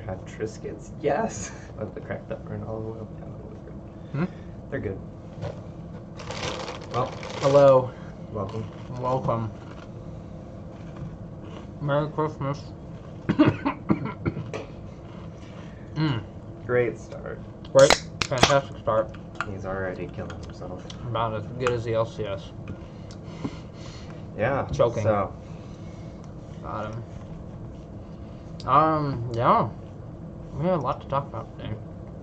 had Triscuits? Yes. With the cracked pepper and olive oil. Yeah, those are good. They're good. Well, hello. Welcome. Welcome. Merry Christmas. Great start. Great. Fantastic start. He's already killing himself. About as good as the LCS. Yeah. Choking. So. Got him. Yeah. We have a lot to talk about today.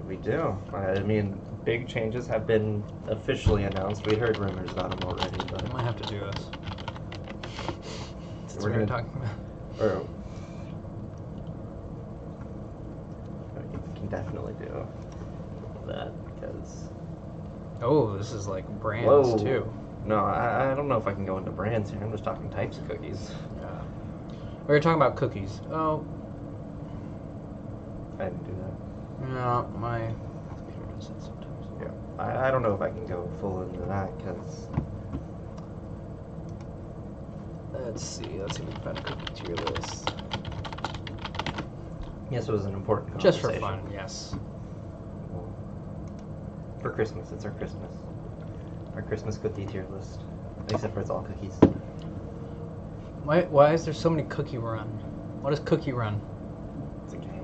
We do. I mean, big changes have been officially announced. We heard rumors about them already, but I might have to do this. we're going to talking about. Or we can definitely do that because. Oh, this is like brands too. No, I don't know if I can go into brands here. I'm just talking types of cookies. Yeah. We were talking about cookies. Oh. I didn't do that. No, my computer does that sometimes. Yeah. I don't know if I can go full into that because. Let's see. Let's see if we can find a cookie tier list. Yes, it was an important Just conversation. for fun, yes. For Christmas, it's our Christmas. Our Christmas cookie tier list. Except for it's all cookies. Why is there so many Cookie Run? What is Cookie Run? It's a game.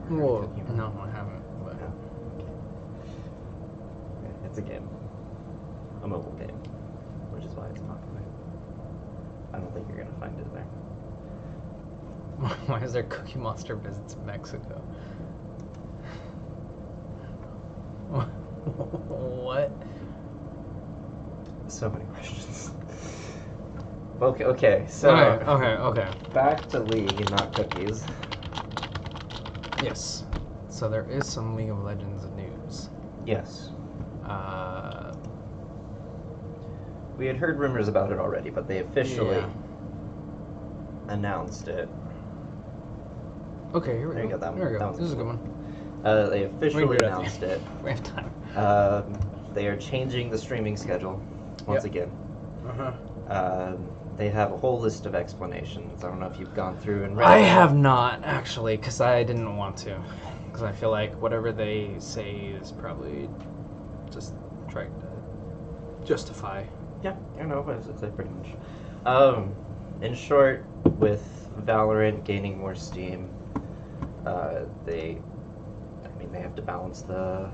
Whoa, no, I haven't. But. Yeah. It's a game. A mobile game. Which is why it's popular. I don't think you're going to find it there. Why is there Cookie Monster visits Mexico? What? So many questions. Okay, so... Okay. Back to League and not cookies. Yes. So there is some League of Legends news. Yes. We had heard rumors about it already, but they officially announced it. Okay, here we There go. you go, that one. There we That go. one's This is a good good one. They officially announced it. We have time. They are changing the streaming schedule once again. They have a whole list of explanations. I don't know if you've gone through and read I them. have not, actually, because I didn't want to. Because I feel like whatever they say is probably just trying to justify. Yeah, I know, but it's like pretty much. In short, with Valorant gaining more steam, they have to balance the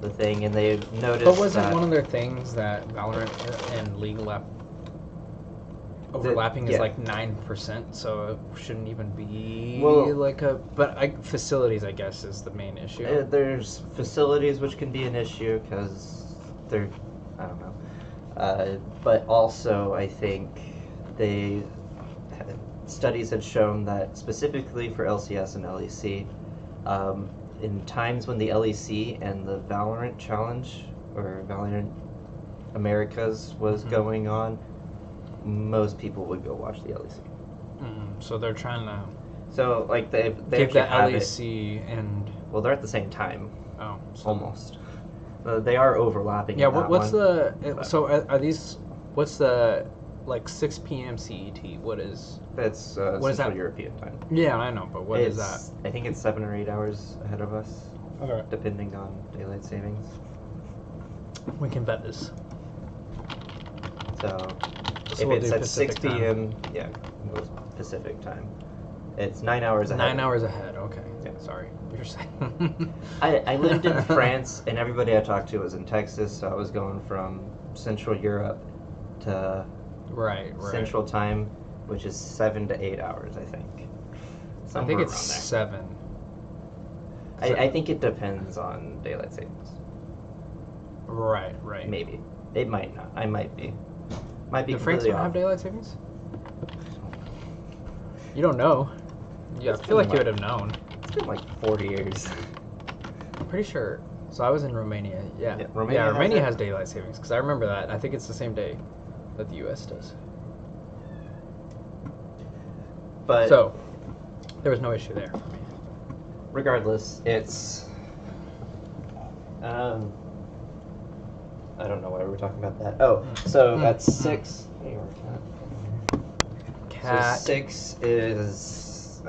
thing, and they've noticed. But wasn't that one of their things that Valorant and League overlapping is like 9%, so it shouldn't even be like a. But facilities, I guess, is the main issue. There's facilities which can be an issue because they're, I don't know, but also I think studies had shown that specifically for LCS and LEC, in times when the LEC and the Valorant Challenge or Valorant Americas was going on, most people would go watch the LEC. So they're trying to. So like they give the have LEC and. Well, they're at the same time. Oh. So Almost. They are overlapping. Yeah. in that What's one, the? but So are these? What's the? Like 6 p.m. CET. What is? That's what is Central that? European time. Yeah, I know, but what is that? I think it's 7 or 8 hours ahead of us, Okay. depending on daylight savings. We can bet this. So So if we'll it's do at Pacific 6 p.m., yeah, it was Pacific time. It's 9 hours ahead. 9 hours ahead. Okay. Yeah. Sorry. You're saying. I lived in France, and everybody I talked to was in Texas, so I was going from Central Europe to right. Central Time, which is 7 to 8 hours, I think. I think it's around there. 7. I think it depends on daylight savings. Right. Maybe. It might not. I might be. Might be Do France completely don't off. have daylight savings? You don't know. Yeah, I It's feel like been you would have known. It's been like 40 years. I'm pretty sure. So I was in Romania. Yeah. Yeah, Romania Romania has has daylight savings because I remember that. I think it's the same day that the U.S. does. But So there was no issue there for me. regardless, it's I don't know why we were talking about that. Oh, so at 6. Hey, where's Cat? Cat. So 6 is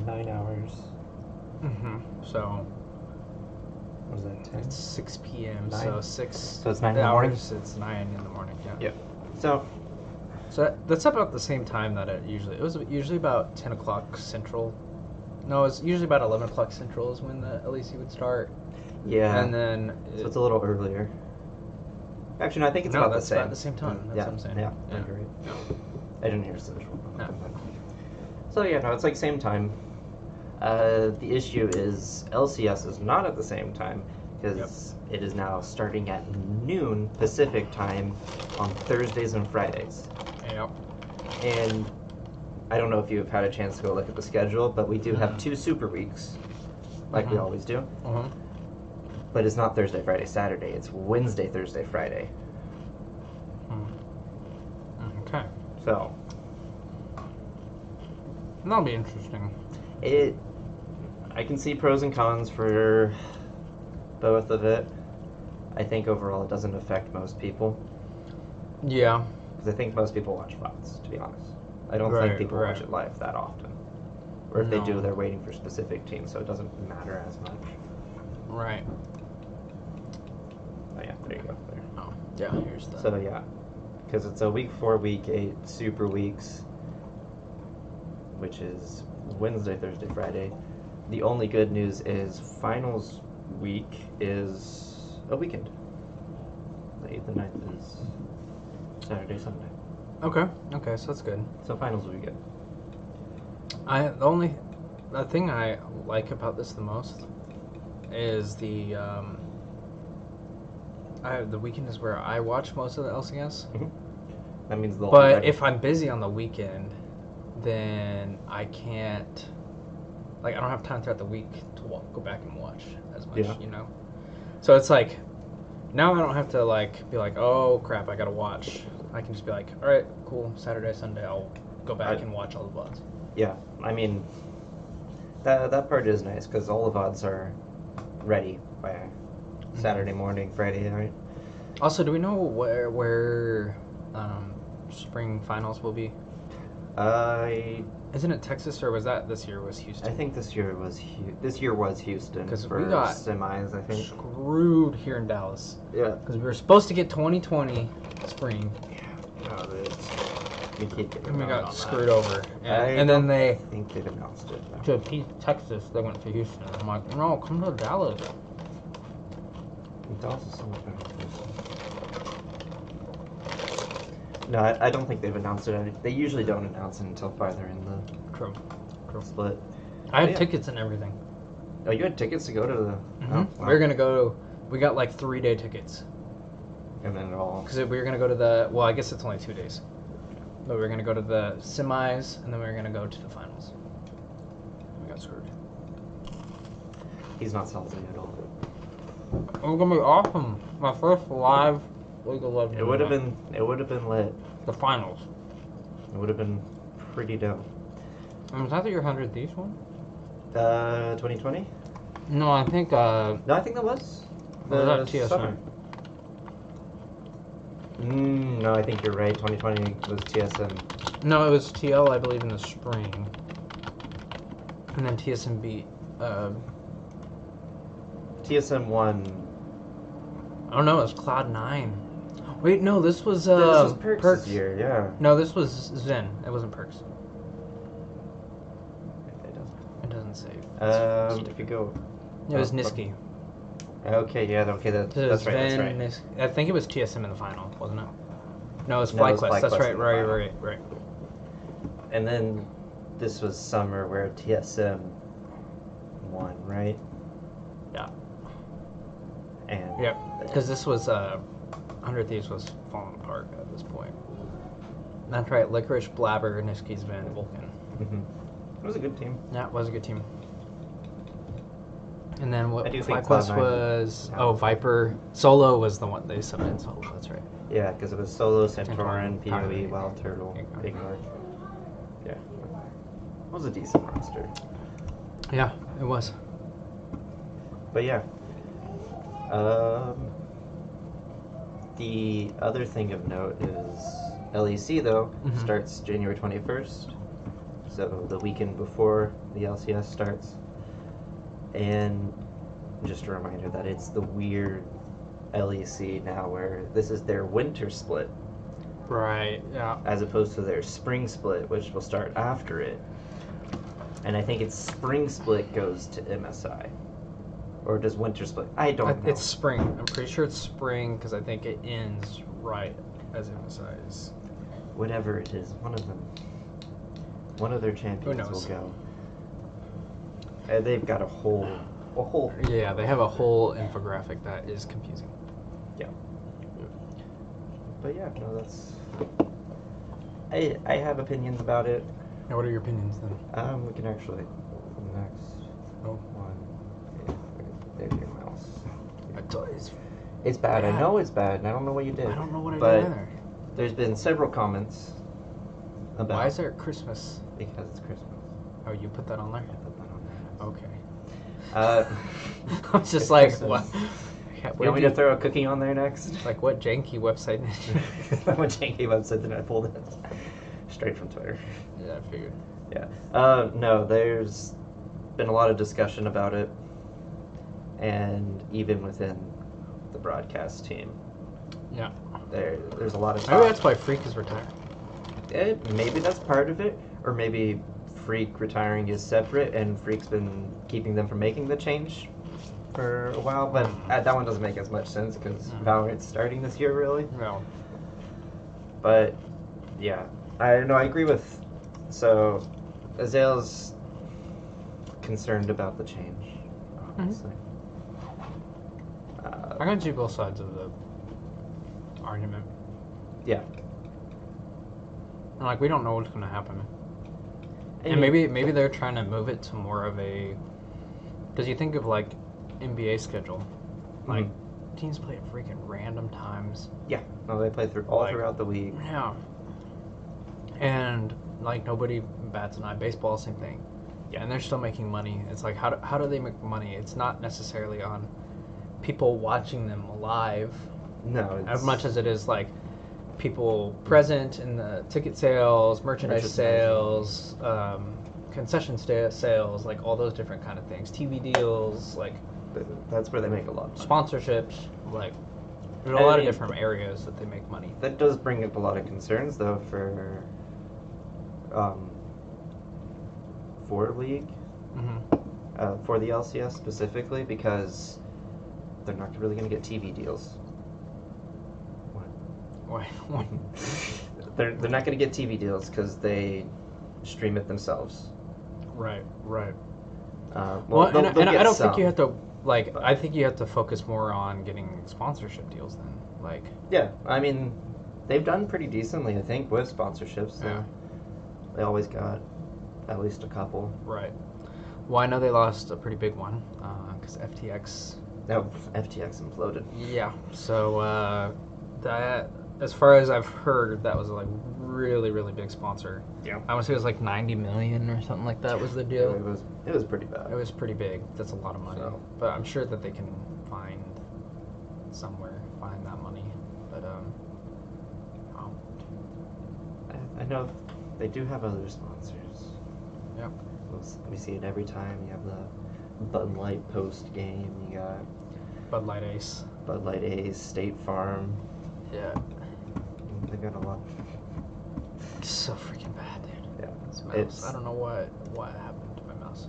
9 hours. So What is that, 10? it's 6 p.m. 9? So 6 So it's 9 in the morning? hours. It's 9 in the morning. Yeah. So, That's about the same time that it was usually about 10 o'clock Central. No, it's usually about 11 o'clock Central is when the LEC would start. yeah. And then So it's a little earlier. Actually, no, I think it's about the same. about the same time. That's yeah, what I'm saying. Yeah, Yeah. you're right. I didn't hear Central. No. So yeah, no, it's like same time. The issue is LCS is not at the same time because it is now starting at noon Pacific time on Thursdays and Fridays. Yep. And I don't know if you've had a chance to go look at the schedule, but we do have 2 super weeks, like we always do. But it's not Thursday, Friday, Saturday. It's Wednesday, Thursday, Friday. Okay. So That'll be interesting. I can see pros and cons for both of it. I think overall it doesn't affect most people. Yeah. Because I think most people watch VODs, to be honest. I don't Right, think people right. watch it live that often. Or if they do, No. they're waiting for specific teams, so it doesn't matter as much. Right. Oh yeah, there you go. There. Oh, yeah. Here's the. So yeah, because it's a week 4, week 8 super weeks, which is Wednesday, Thursday, Friday. The only good news is finals week is a weekend. The 8th and 9th is Saturday, Sunday. Okay. So that's good. So finals will be good. The thing I like about this the most is the weekend is where I watch most of the LCS. That means they'll. But if I'm busy on the weekend, then I can't. Like, I don't have time throughout the week to go back and watch as much, Yeah. you know? So it's like, now I don't have to, like, be like, oh, crap, I gotta watch. I can just be like, all right, cool, Saturday, Sunday, I'll go back and watch all the VODs. Yeah, I mean, that part is nice, because all the VODs are ready by Saturday morning, Friday night. Also, do we know where spring finals will be? Isn't it Texas, or was that this year was Houston? I think this year was Houston. Because for we got semis, I think. screwed here in Dallas. Yeah. Because we were supposed to get 2020 spring, We keep getting and we around got on screwed that. over. I And then they I think they've announced it. to Texas, they went to Houston. I'm like, no, come to Dallas. Dallas is so much better than Houston. No, I don't think they've announced it. They usually don't announce it until farther in the True. split. I had Yeah. tickets and everything. Oh, you had tickets to go to the. Oh, wow. We were gonna go. We got like 3-day tickets And then it all. because we were gonna go to the. Well, I guess it's only 2 days. But we were gonna go to the semis, and then we were gonna go to the finals. We got screwed. He's not salty at all. It was gonna be awesome. My first live League of Legends. It would have been. It would have been lit. the finals. It would have been pretty dope. Was that your 100 Thieves one? 2020? No, I think. No, I think that was. Was that TSM? summer. No, I think you're right. 2020 was TSM. No, it was TL, I believe, in the spring. And then TSM beat. TSM won. Oh no, it was Cloud9. Wait, no, this was. This was Perks' year, yeah. No, this was Zen. It wasn't Perks. It doesn't say. If you go. It was Niski. Okay, yeah, okay, that's right, that's right. I think it was TSM in the final, wasn't it? No, it was No, it was FlyQuest. That's FlyQuest right, in the right. final. And then this was summer where TSM won, right? Yeah. And Yep. Because this was 100 Thieves was falling apart at this point. That's right. Licorice, Blabber, Niski's Van, Vulcan. It was a good team. Yeah, it was a good team. And then what I do think FlyQuest Cloud9 was... yeah. Oh, Viper. Solo was the one. They subbed in Solo. That's right. Yeah, because it was Solo, Centauran, Centauran, PoE, PoE, Wild Turtle, Ignore. Ignore. Yeah. It was a decent roster. Yeah, it was. But yeah. The other thing of note is LEC, though, starts January 21st. so the weekend before the LCS starts. And just a reminder that it's the weird LEC now where this is their winter split. Right, yeah. As opposed to their spring split, which will start after it. And I think its spring split goes to MSI. Or does winter split? I don't know. It's spring. I'm pretty sure it's spring because I think it ends right as MSI's. Whatever it is, one of them. One of their champions will go. And they've got a whole. Yeah, they have a whole infographic that is confusing. Yeah. But yeah, no, that's. I have opinions about it. Now, what are your opinions then? We can actually next one. There's your mouse. It's bad. I know it's bad, and I don't know what you did. I don't know what I but did either. There's been several comments about. Why is there Christmas? Because it's Christmas. Oh, you put that on there? I put that on there. Okay. I was just like, Christmas. what? You want me to throw a cookie on there next? Like, what janky website? What janky website did I pull this? Straight from Twitter. Yeah, I figured. Yeah. No, there's been a lot of discussion about it, and even within the broadcast team. Yeah. There's a lot of talk. Maybe that's why Freak is retired. Maybe that's part of it, or maybe Freak retiring is separate, and Freak's been keeping them from making the change for a while. But that one doesn't make as much sense because Valorant's starting this year, really. No. But yeah, I agree with. So, Azael's concerned about the change, obviously. I can see both sides of the argument. Yeah. And, like, we don't know what's going to happen. I And mean- maybe they're trying to move it to more of a... Because you think of, like, NBA schedule. Like, teams play at freaking random times. Yeah. No, they play throughout the week. Yeah. And, like, nobody bats an eye. Baseball, same thing. Yeah, and they're still making money. It's like, how do they make money? It's not necessarily on people watching them live No, as much as it is, like, people present in the ticket sales, merchandise sales, concession sales, like, all those different kind of things. TV deals, like... That's where they make a lot of money. Sponsorships, like... There's a lot of different areas that they make money. That does bring up a lot of concerns, though, for League, for the LCS specifically, because they're not really going to get TV deals. Why? They're not going to get TV deals because they stream it themselves. Right. Well, and I don't some. think you have to, like, I think you have to focus more on getting sponsorship deals then. Like... Yeah, I mean, they've done pretty decently, I think, with sponsorships. So Yeah. They always got at least a couple. Right. Well, I know they lost a pretty big one, because FTX... No, FTX imploded. Yeah, so, that, as far as I've heard, that was, like, really, really big sponsor. Yeah. I want to say it was, like, 90 million or something like that was the deal. It was pretty bad. It was pretty big. That's a lot of money. So. But I'm sure that they can find that money. But, oh. I know they do have other sponsors. Yep. We see it every time. You have the Bud Light post game. You got Bud Light Ace. Bud Light Ace, State Farm. Yeah. They've got a lot. It's so freaking bad, dude. Yeah. This mouse. I don't know what happened to my mouse.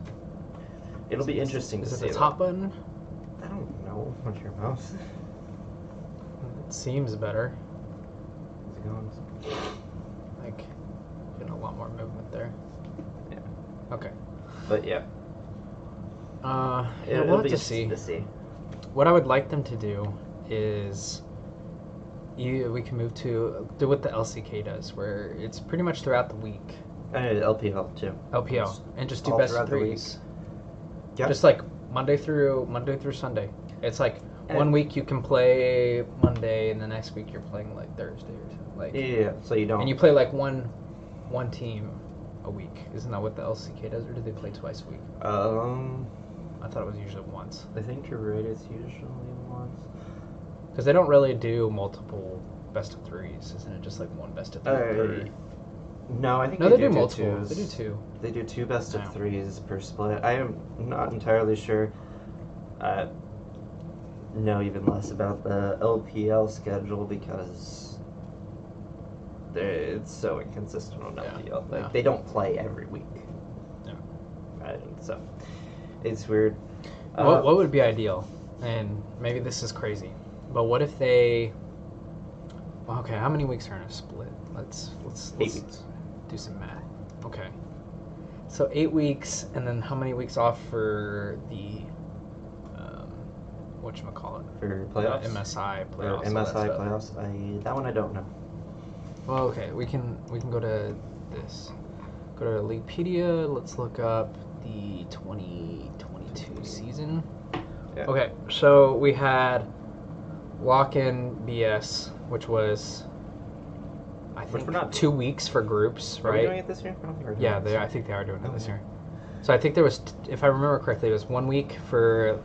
It'll be interesting to see. Is it the top button? I don't know. What's your mouse? It seems better. How's it going? Like, getting a lot more movement there. Yeah. Okay. But yeah. Yeah, It'll we'll have be to see. interesting to see. What I would like them to do is we can move to do what the LCK does, where it's pretty much throughout the week. LPL too. LPL, and just do all best throughout of the week. threes. Yep. Just like Monday through Sunday. It's like And- 1 week you can play Monday, and the next week you're playing like Thursday or something. Like, Yeah. So you don't. and you play like one team a week. Isn't that what the LCK does, or do they play twice a week? I I thought it was usually once. I think you're right. It's usually once. Because they don't really do multiple best of threes, isn't it? Just like one best of three. No, I think No, they they do do multiple. twos. They do two. They do two best of Yeah. threes per split. I am not entirely sure. Know even less about the LPL schedule because it's so inconsistent on LPL. Like Yeah. they don't play every week. Yeah. So it's weird. What would be ideal? And maybe this is crazy, but what if they? Well, okay, how many weeks are in a split? Let's 8 weeks. do some math. Okay, so 8 weeks, and then how many weeks off for the whatchamacallit? For playoffs? MSI Or playoffs. all that MSI stuff. playoffs? That one I don't know. Well, okay, we can go to this. Go to Leaguepedia. Let's look up the 2022 season. Yeah. Okay, so we had lock-in BS, which was I think we're not 2 weeks for groups, Are we right? doing it this year? I don't think we're doing Yeah, it this year. I think they are doing it this Okay. year. So I think there was, if I remember correctly, it was 1 week for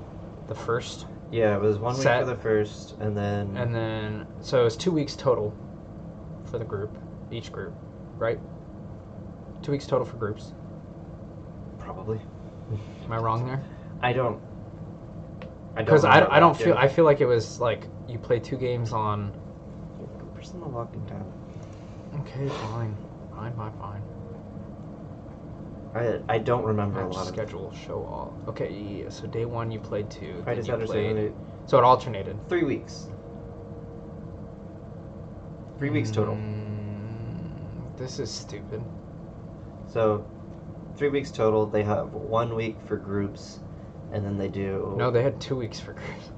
the first, Yeah, it was 1 week Set. for the first, and then so it was 2 weeks total for the group, each group, right? 2 weeks total for groups. probably. Am I wrong there? I don't. Because remember I don't feel, lock-in. I feel like it was like you play 2 games on. Where's the lock-in tab? Okay, fine. I don't remember a Match lot of. schedule, show all. Okay, yeah, so day 1 you played 2. I then just you understand played, it. so it alternated. 3 weeks. 3 weeks total. This is stupid. So, 3 weeks total. They have 1 week for groups, and then they do. No, they had 2 weeks for groups.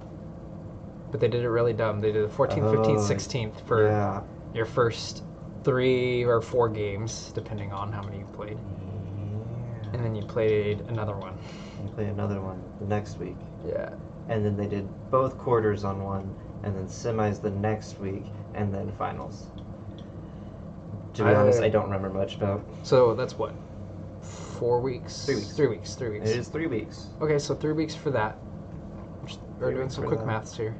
But they did it really dumb. They did the 14th, 15th, 16th for Yeah. your first 3 or 4 games, depending on how many you played. And then you played another one. You play another one the next week. Yeah. And then they did both quarters on one, and then semis the next week, and then finals. To be honest, I don't remember much about. So that's what? 4 weeks? 3 weeks. 3 weeks. 3 weeks. It is 3 weeks. Okay, so 3 weeks for that. We're 3 doing weeks some for quick that. maths here.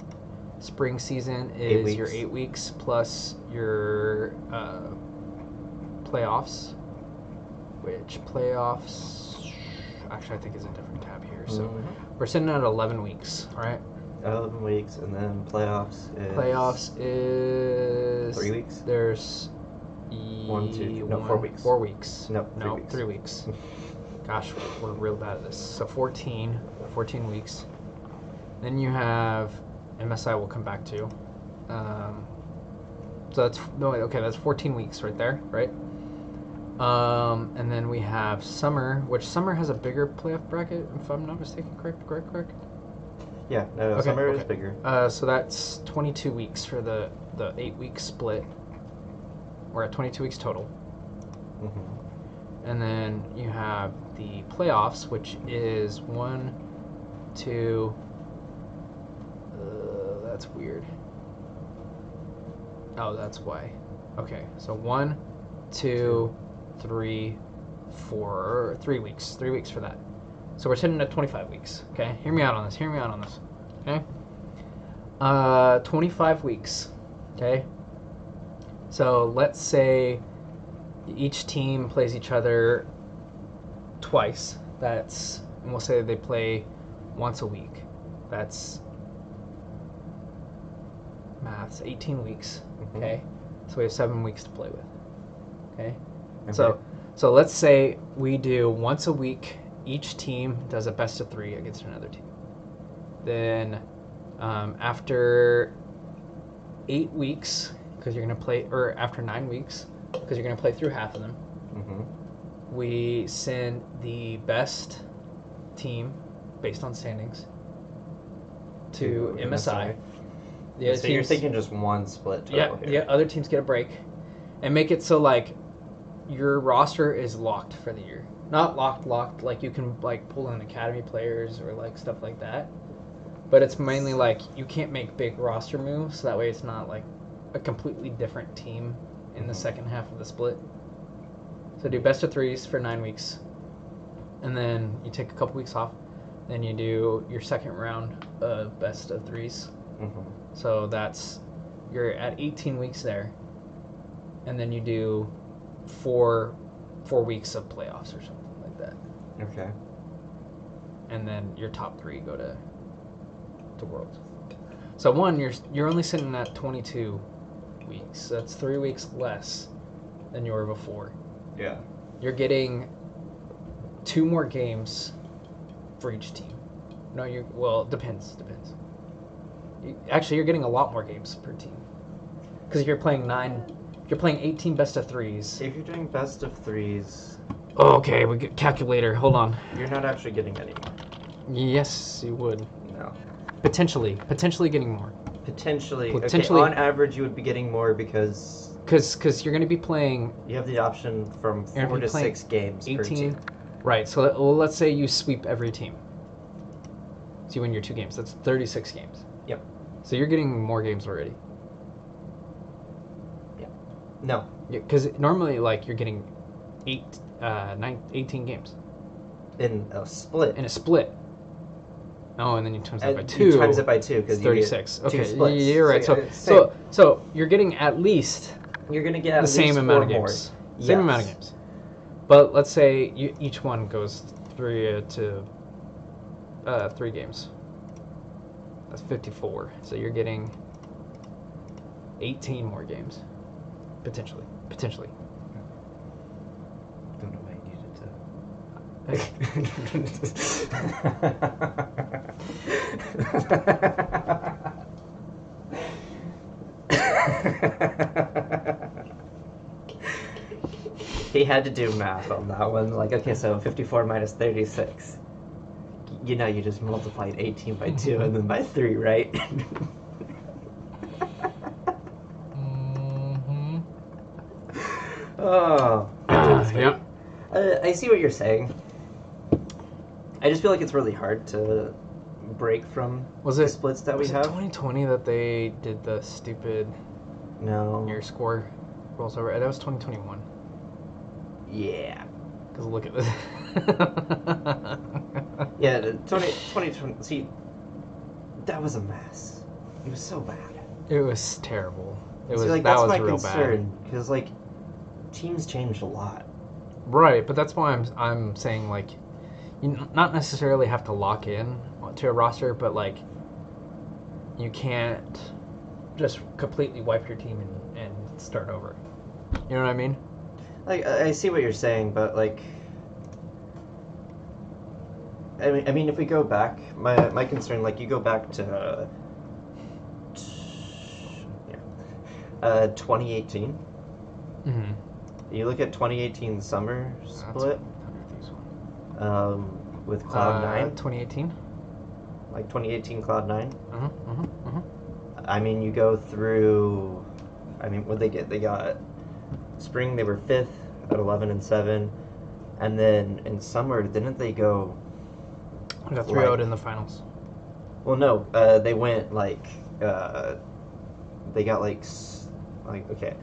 Spring season 8 is your weeks. 8 weeks plus your playoffs, which playoffs actually I think is a different tab here. So we're sitting at 11 weeks, all right? 11 weeks, and then playoffs is 3 weeks. There's 4 weeks. 4 weeks. No, 3 No, weeks. 3 weeks. Gosh, we're real bad at this. So 14 weeks. Then you have MSI we'll come back to. So that's 14 weeks right there, right? And then we have summer, which summer has a bigger playoff bracket, if I'm not mistaken. Correct. Yeah, no, Okay, summer is okay. bigger. So that's 22 weeks for the 8-week split. We're at 22 weeks total. Mm-hmm. And then you have the playoffs, which is 1, 2. That's weird. Oh, that's why. Okay, so 1, 2, 3, 4, 3 weeks. 3 weeks for that. So we're sitting at 25 weeks. Okay, hear me out on this. Okay, 25 weeks. Okay. So let's say each team plays each other twice. And we'll say they play once a week. That's maths, 18 weeks. Mm-hmm. Okay. So we have 7 weeks to play with. Okay. Okay. So let's say we do once a week. Each team does a best of 3 against another team. Then after 8 weeks, because you're going to play, or after 9 weeks, because you're going to play through half of them, Mm-hmm. we send the best team, based on standings, to MSI. The other So you're teams- thinking just one split total here. Yeah, other teams get a break. And make it so, like, your roster is locked for the year. Not locked, like you can, like, pull in academy players or, like, stuff like that. But it's mainly, like, you can't make big roster moves, so that way it's not, like, a completely different team in the second half of the split. So do best of 3s for 9 weeks. And then you take a couple weeks off. Then you do your second round of best of 3s. Mm-hmm. So you're at 18 weeks there. And then you do 4 weeks of playoffs or something like that, Okay. and then your top 3 go to Worlds. So one, you're only sitting at 22 weeks. That's 3 weeks less than you were before. Yeah. You're getting 2 more games for each team. No, it depends. You're getting a lot more games per team. Because if you're playing 18 best of 3s. If you're doing best of 3s, Oh, okay, we get calculator. Hold on. you're not actually getting any more. Yes, you would. No. Potentially getting more. Potentially. Potentially- Okay, on average, you would be getting more because Because you're going to be playing you have the option from You're 4 gonna to be playing 6 games per 18. team. Right, so let's say you sweep every team. So you win your 2 games. That's 36 games. Yep. So you're getting more games already. No. Because normally, like, you're getting 18 games In a split. in a split. Oh, and then you times that by And 2. you times it by 2 because It's you 36. get 2 Okay, splits. you're right. So, So you're getting at least you're gonna get at the same least amount of 4 more. games. Yes. Same amount of games. But let's say each one goes 3 games. That's 54. So you're getting 18 more games. Potentially. Don't know why you needed to. He had to do math on that one. Like, okay, so 54 minus 36. You know, you just multiplied 18 by 2 and then by 3, right? Mm-hmm. Oh. Yep. I see what you're saying. I just feel like it's really hard to break from the splits that we Was it have. 2020 that they did the stupid No. your score rolls over? That was 2021. Yeah. Because look at this. Yeah, 2020. See, that was a mess. It was so bad. It was terrible. It See, was like, that that's was my real concern because like teams changed a lot. bad. Right, but that's why I'm saying like you not necessarily have to lock in to a roster, but like you can't just completely wipe your team and start over. You know what I mean? Like I see what you're saying, but like I mean if we go back, my concern, like you go back to 2018. Mm-hmm. You look at 2018 summer split with Cloud9. 2018. Like 2018 Cloud9. Uh-huh. I mean, you go through. I mean, what they get? They got spring. They were 5th at 11-7, and then in summer, didn't they go? We got 3-0 in the finals. Well, no, they went like. They got like okay.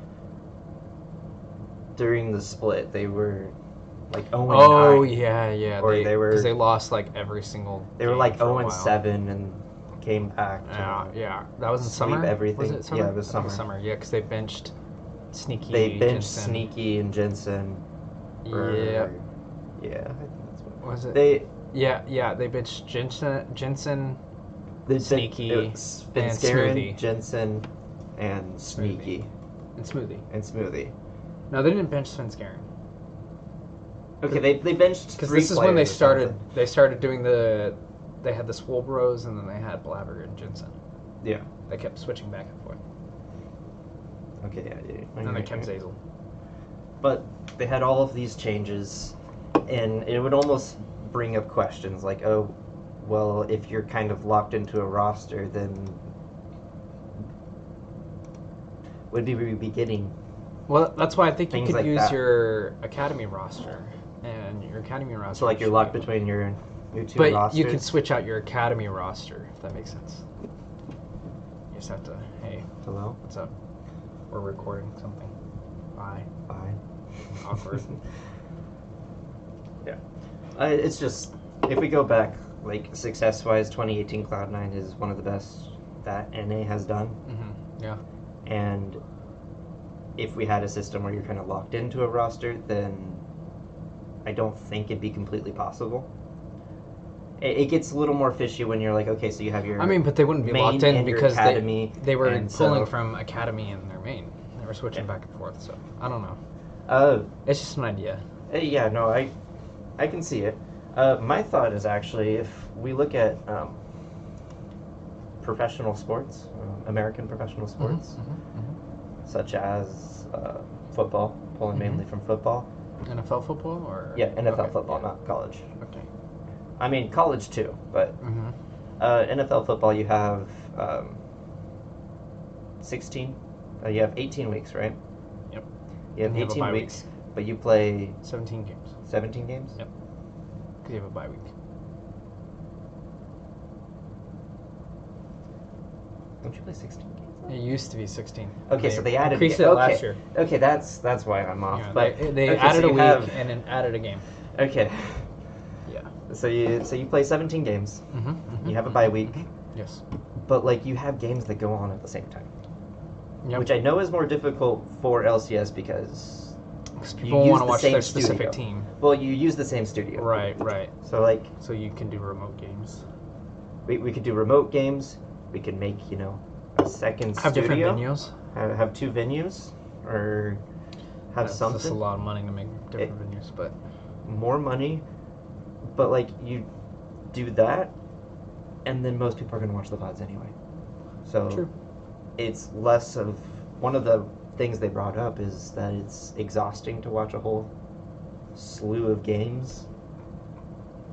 During the split, they were like 0-9. Oh yeah. Or they were because they lost like every single. They were game like for a while. 0-7 and came back. Yeah. That was in sweep summer. Everything. Was it summer? Yeah, it was I think summer. Yeah, because they benched Sneaky. They benched Jensen. Sneaky and Jensen. Yeah. Yeah, I think that's what. Was it? They They benched Jensen. Sneaky it was and Fitzgerald, Smoothie. Jensen, and Sneaky And Smoothie. and Smoothie. No, they didn't bench Svenskeren. Okay, they benched Because 3 this is when they players or started. something. They started doing the. They had the Swolbros and then they had Blabber and Jensen. Yeah. They kept switching back and forth. Okay, yeah. And then they kept Zazel. But they had all of these changes, and it would almost bring up questions like, oh, well, if you're kind of locked into a roster, then would we be getting? Well, that's why I think you Things could like use that. your academy roster, and your academy roster. So like you're should locked be- between your 2 But rosters. you can switch out your academy roster if that makes sense. You just have to. Hey, Hello. what's up? We're recording something. Bye. Bye. Awkward. Yeah. It's just if we go back, like success-wise, 2018 Cloud9 is one of the best that NA has done, Mm-hmm. Yeah. and if we had a system where you're kind of locked into a roster, then I don't think it'd be completely possible. It gets a little more fishy when you're like, okay, so you have your I mean, but they wouldn't be main locked in and your because academy, they were and pulling so- from academy and their main. They were switching Yeah. back and forth. So I don't know. Uh, It's just an idea. yeah, no, I can see it. My thought is actually if we look at professional sports, American professional sports, such as football, pulling mainly from football. NFL football or Yeah, NFL Okay, football, yeah. not college. Okay. I mean, college too, but Mm-hmm. NFL football, you have 16. You have 18 weeks, right? Yep. You have And you have a 18 bye weeks, week. but you play 17 games. 17 games? Yep. Because you have a bye week. Don't you play 16 games? It used to be 16. Okay, so they added increased a it ga- last year. Okay, that's why I'm off. Yeah, but they okay, added so a you week have- and then added a game. Okay, Yeah. so you play 17 games. Mm-hmm. You have a bye week, Yes. but like you have games that go on at the same time, Yep. which I know is more difficult for LCS because 'Cause you people use want to the watch same their specific studio. team. Well, you use the same studio. Right. So like So you can do remote games. we could do remote games. We could make a second Have studio. different venues. Have two venues or have That's something. just a lot of money to make different venues, but More money, but like you do that, and then most people are going to watch the VODs anyway. So True. it's less of one of the things they brought up is that it's exhausting to watch a whole slew of games.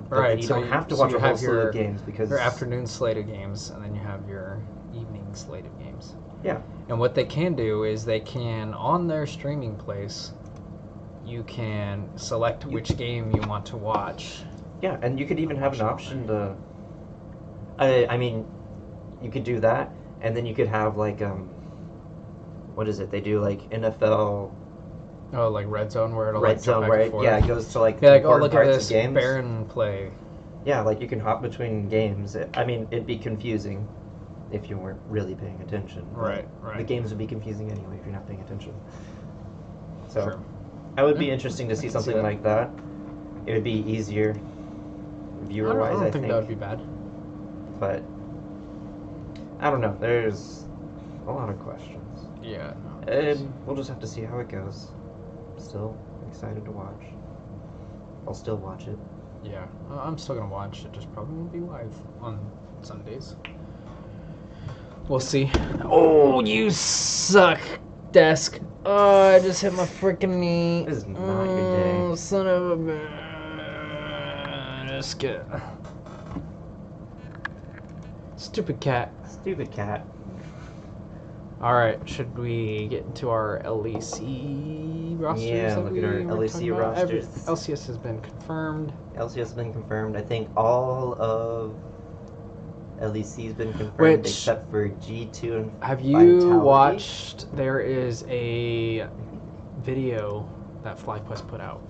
But Right, then you so don't you- have to so watch you a whole have slew your- of games because your afternoon slate of games, and then you have your evening slate of games. Yeah. And what they can do is they can, on their streaming place, you can select which game you want to watch. Yeah, and you could even have an Watch option to. I mean, you could do that, and then you could have like what is it? They do like NFL Oh, like Red Zone, where it'll Red like jump Zone, back where and forth. it goes to like Be like, oh, important look at parts this of games. Baron play. Yeah, like you can hop between games. I mean, it'd be confusing if you weren't really paying attention. but Right. The games would be confusing anyway if you're not paying attention. So Sure. that would be Yeah, interesting to I see can see something that. like that. It would be easier I viewer-wise, don't think that would be bad. But I don't know. There's a lot of questions, Yeah. and we'll just have to see how it goes. Still excited to watch. I'll still watch it. Yeah, I'm still gonna watch. It just probably won't be live on Sundays. We'll see. Oh, you suck, desk. Oh, I just hit my freaking knee. This is not your day. Oh, son of a desk. Stupid cat. Stupid cat. All right, should we get into our LEC rosters? Yeah, that look at our we were LEC talking about? rosters. LCS has been confirmed. LCS has been confirmed. I think all of LEC's been confirmed Which- except for G2 and Have you Vitality. watched? There is a video that FlyQuest put out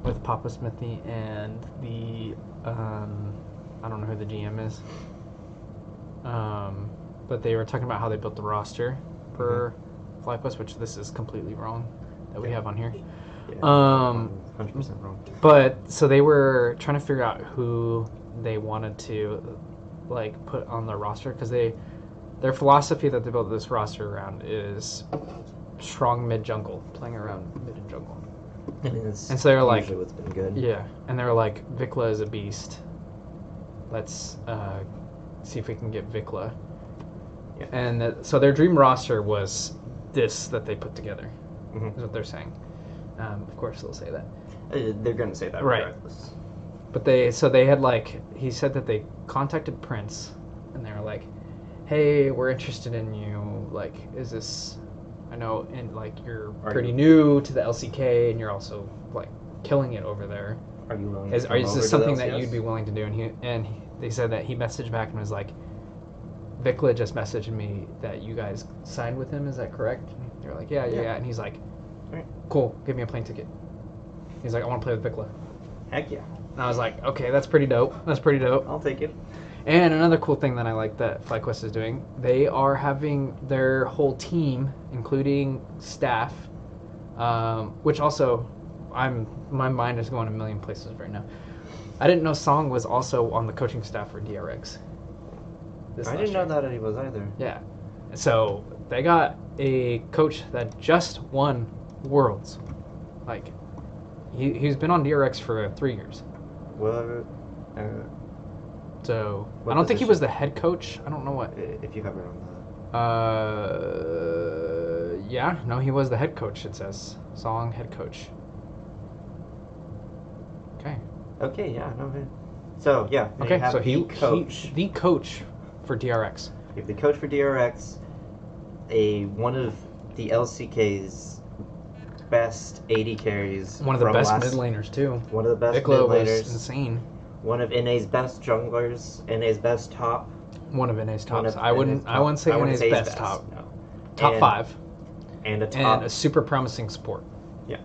with Papa Smithy and the I don't know who the GM is. But they were talking about how they built the roster for FlyQuest, which this is completely wrong that we Yeah. have on here. Yeah, 100% wrong. But so they were trying to figure out who they wanted to like put on their roster because their philosophy that they built this roster around is strong mid jungle, playing around mid and jungle. And it's And so they're like, usually what's been good. yeah, and they're like, Vikla is a beast. Let's see if we can get Vikla. Yeah. And so their dream roster was this that they put together. Mhm. Is what they're saying. Of course, they'll say that. They're gonna say that Right. regardless. But they had like, he said that they contacted Prince and they were like, hey, we're interested in you. Like, is this, I know, and like you're Are pretty you- new to the LCK and you're also like killing it over there. Are you willing? Is to come over this to something the that LCS? you'd be willing to do? And they said that he messaged back and was like, Vikla just messaged me that you guys signed with him. Is that correct? They're like, yeah. And he's like, Alright. cool, give me a plane ticket. He's like, I want to play with Vikla. Heck yeah, And I was like, okay, that's pretty dope. That's pretty dope. I'll take it. And another cool thing that I like that FlyQuest is doing, they are having their whole team, including staff, which also, my mind is going a million places right now. I didn't know Song was also on the coaching staff for DRX. I didn't know that he was either. Yeah. So they got a coach that just won Worlds. Like, he's been on DRX for 3 years. Well, So what I don't think he position? was the head coach. I don't know what. if you have it on Yeah, no, he was the head coach. It says Song head coach. Okay. Okay, yeah, no. So yeah, they Okay, have so the coach. the coach for DRX. You have the coach for DRX, one of the LCK's best AD carries. One of the from best last- mid laners too. One of the best Piccolo mid was laners. insane. One of NA's best junglers. NA's best top. One of NA's One tops. of I wouldn't. NA's I wouldn't say I wouldn't NA's say his best top. No. Top And- 5. And a top. And a super promising sport. Yeah.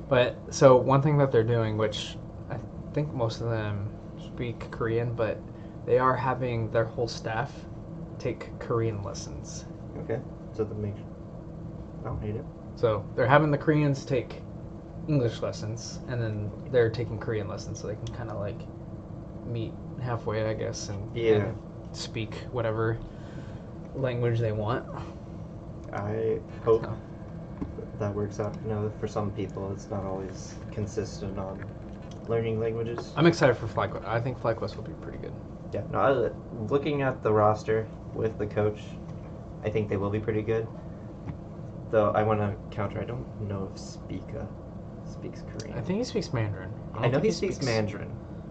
But so one thing that they're doing, which I think most of them speak Korean, but they are having their whole staff take Korean lessons. Okay. So that makes. I don't hate it. So they're having the Koreans take English lessons, and then they're taking Korean lessons, so they can kind of like meet halfway, I guess, and speak whatever language they want. I hope that works out. You know, for some people, it's not always consistent on learning languages. I'm excited for FlyQuest. I think FlyQuest will be pretty good. Yeah, no, looking at the roster with the coach, I think they will be pretty good. Though I want to counter, I don't know if Spica speaks Korean. I think he speaks Mandarin. I know he speaks Mandarin.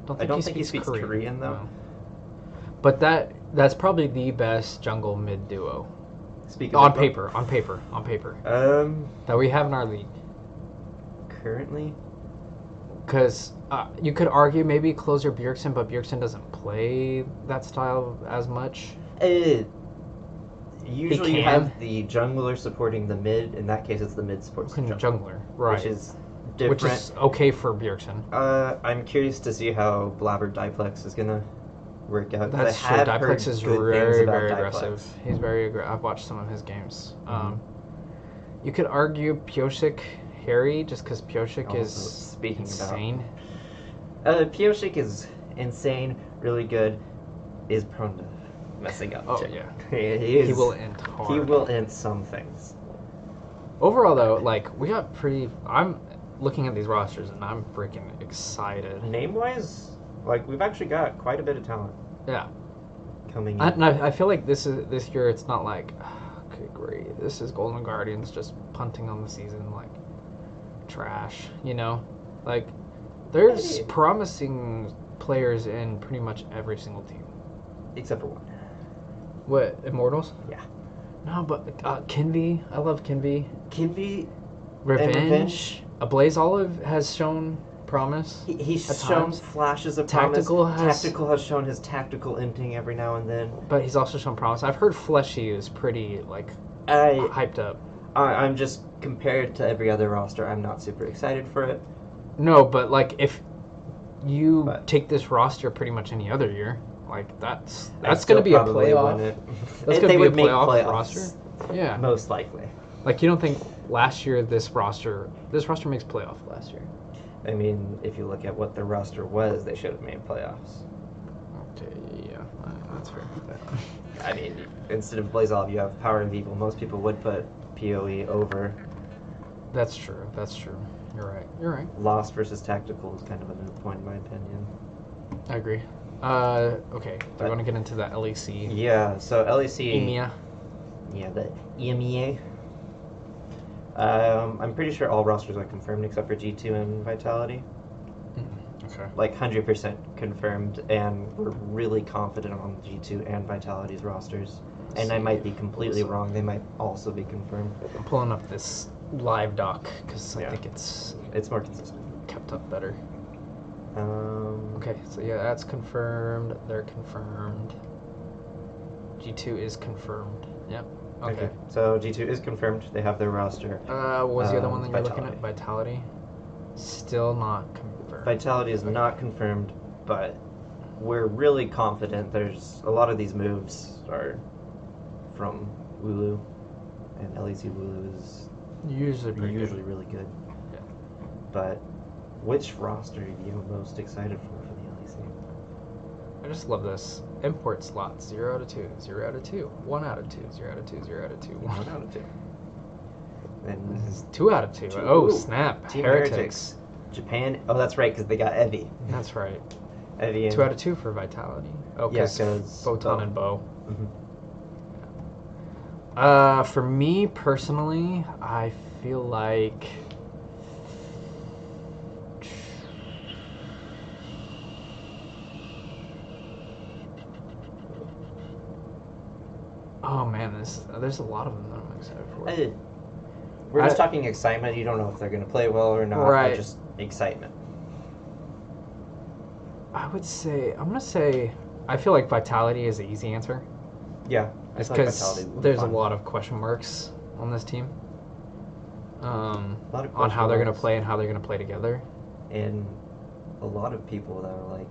I I don't think he speaks Korean, though. No. But that's probably the best jungle mid duo Speak on about- paper. That we have in our league. Currently, Because you could argue maybe closer Bjergsen, but Bjergsen doesn't play that style as much. usually you can. have the jungler supporting the mid. In that case, it's the mid supports the Jungler, right? which is different. Which is okay for Bjergsen. I'm curious to see how Blabber Diplex is gonna work out. 'Cause That's I true. have Diplex heard is good things very, about very Diplex. aggressive. He's very aggressive. I've watched some of his games. Mhm. You could argue Pyosik Harry, just because Pyosik Also, is speaking about- insane. Pyosik is insane, really good, is prone to messing up. Oh, too. yeah. He He will end hard. He will end some things. Overall, though, like, we got pretty... I'm looking at these rosters, and I'm freaking excited. Name-wise, like we've actually got quite a bit of talent Yeah. coming in. And I feel like this year, it's not like, okay, great, this is Golden Guardians just punting on the season, like, trash, you know? Like, there's Hey. promising players in pretty much every single team. Except for one. What, Immortals? Yeah. No, but Kinvi, I love Kinvi. Kinvi, Revenge. Revenge. Blaze Olive has shown promise. he's At shown times. flashes of Tactical promise. has- Tactical has shown his tactical inting every now and then. But he's also shown promise. I've heard Fleshy is pretty, like, I hyped up. I'm just compared to every other roster. I'm not super excited for it. No, but, like, if you But- take this roster pretty much any other year, like, that's I'd going still to be a probably playoff. win it. That's They going to be a would make playoff playoffs, roster. Yeah. most likely. Like, you don't think last year this roster makes playoff last year? I mean, if you look at what the roster was, they should have made playoffs. Okay, yeah, that's fair. I mean, instead of Blaze Olive, you have Power of Evil. Most people would put PoE over. That's true. You're right. Lost versus Tactical is kind of a moot point in my opinion. I agree. Okay, they're going to get into that LEC. Yeah, so LEC... EMEA. Yeah, the EMEA. I'm pretty sure all rosters are confirmed except for G2 and Vitality. Okay. Like 100% confirmed, and we're really confident on G2 and Vitality's rosters. And I might be completely wrong. They might also be confirmed. I'm pulling up this live doc because I Yeah. think it's It's more consistent. kept up better. Okay. Okay, so yeah, that's confirmed. They're confirmed. G2 is confirmed. Yep. Okay. So G2 is confirmed. They have their roster. What was the other one that you're looking Vitality. at? Vitality. Still not confirmed. Vitality is not confirmed, but we're really confident. There's a lot of these moves are from Wooloo, and LEC Wooloo is Usually pretty usually good. really good. Yeah. But which roster are you most excited for the LEC? I just love this. Import slots 0 out of 2, 0 out of 2, 1 out of 2, 0 out of 2, 0 out of 2, 1 out of 2. And This is 2 out of 2. Two. Oh, Ooh, snap. Team Heretics. Japan. Oh, that's right, because they got Evi. That's right. Evi and 2 out of 2 for Vitality. Oh, Yeah, because 'cause Photon Bo. and Bow. Mhm. For me personally, I feel like oh man, there's a lot of them that I'm excited for. We're just talking excitement. You don't know if they're going to play well or not. Right. Just excitement. I'm gonna say, I feel like Vitality is the easy answer. Yeah. It's I feel like because Vitality will be there's a fun. lot of question marks on this team. A lot of On how they're gonna marks. play and how they're gonna play together. And a lot of people that are like,